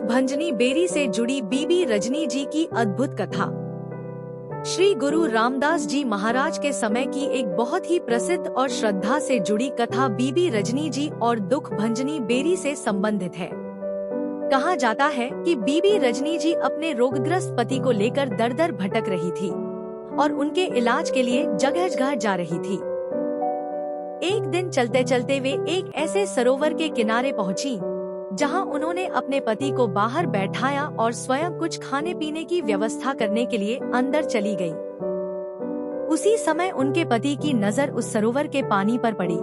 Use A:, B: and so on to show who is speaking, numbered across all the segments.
A: भंजनी berry से जुड़ी बीबी रजनी जी की अद्भुत कथा। श्री गुरु रामदास जी महाराज के समय की एक बहुत ही प्रसिद्ध और श्रद्धा से जुड़ी कथा बीबी रजनी जी और दुख भंजनी बेरी से संबंधित है। कहा जाता है कि बीबी रजनी जी अपने रोगग्रस्त पति को लेकर दर दर भटक रही थी और उनके इलाज के लिए जगह जगह जा रही थी। एक दिन चलते चलते वे एक ऐसे सरोवर के किनारे पहुंची, जहां उन्होंने अपने पति को बाहर बैठाया और स्वयं कुछ खाने पीने की व्यवस्था करने के लिए अंदर चली गई। उसी समय उनके पति की नजर उस सरोवर के पानी पर पड़ी।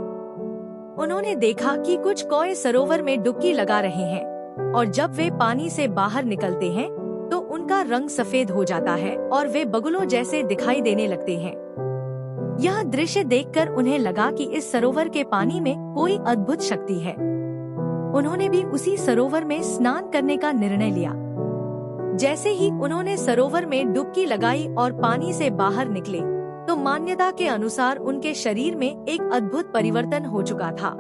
A: उन्होंने देखा कि कुछ कौए सरोवर में डुबकी लगा रहे हैं और जब वे पानी से बाहर निकलते हैं तो उनका रंग सफेद हो जाता है और वे बगुलों जैसे दिखाई देने लगते हैं। यह दृश्य देखकर उन्हें लगा कि इस सरोवर के पानी में कोई अद्भुत शक्ति है। उन्होंने भी उसी सरोवर में स्नान करने का निर्णय लिया। जैसे ही उन्होंने सरोवर में डुबकी लगाई और पानी से बाहर निकले तो मान्यता के अनुसार उनके शरीर में एक अद्भुत परिवर्तन हो चुका था।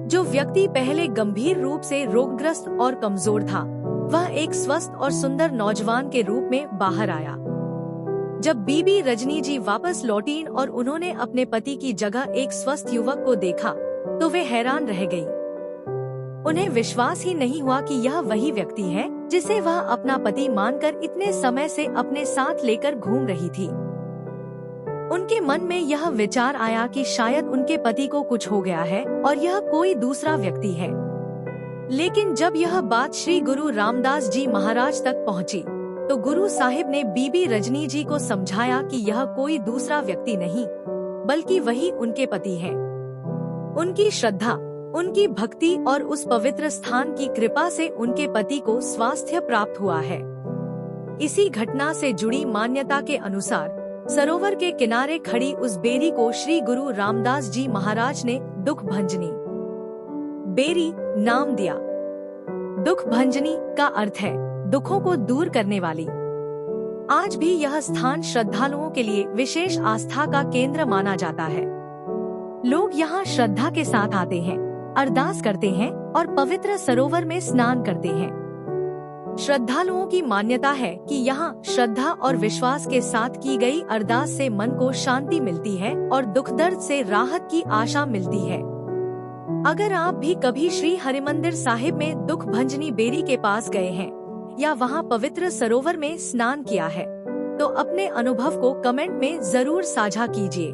A: जो व्यक्ति पहले गंभीर रूप से रोगग्रस्त और कमजोर था, वह एक स्वस्थ और सुंदर नौजवान के रूप में बाहर आया। जब बीबी रजनी जी वापस लौटीं और उन्होंने अपने पति की जगह एक स्वस्थ युवक को देखा तो वे हैरान रह गई। उन्हें विश्वास ही नहीं हुआ कि यह वही व्यक्ति है जिसे वह अपना पति मानकर इतने समय से अपने साथ लेकर घूम रही थी। उनके मन में यह विचार आया कि शायद उनके पति को कुछ हो गया है और यह कोई दूसरा व्यक्ति है। लेकिन जब यह बात श्री गुरु रामदास जी महाराज तक पहुंची, तो गुरु साहिब ने बीबी रजनी जी को समझाया कि यह कोई दूसरा व्यक्ति नहीं, बल्कि वही उनके पति हैं। उनकी श्रद्धा, उनकी भक्ति और उस पवित्र स्थान की कृपा से उनके पति को स्वास्थ्य प्राप्त हुआ है। इसी घटना से जुड़ी मान्यता के अनुसार सरोवर के किनारे खड़ी उस बेरी को श्री गुरु रामदास जी महाराज ने दुख भंजनी बेरी नाम दिया। दुख भंजनी का अर्थ है दुखों को दूर करने वाली। आज भी यह स्थान श्रद्धालुओं के लिए विशेष आस्था का केंद्र माना जाता है। लोग यहाँ श्रद्धा के साथ आते हैं, अरदास करते हैं और पवित्र सरोवर में स्नान करते हैं। श्रद्धालुओं की मान्यता है कि यहाँ श्रद्धा और विश्वास के साथ की गई अरदास से मन को शांति मिलती है और दुख दर्द से राहत की आशा मिलती है। अगर आप भी कभी श्री हरिमंदिर साहिब में दुख भंजनी बेरी के पास गए हैं या वहाँ पवित्र सरोवर में स्नान किया है, तो अपने अनुभव को कमेंट में जरूर साझा कीजिए।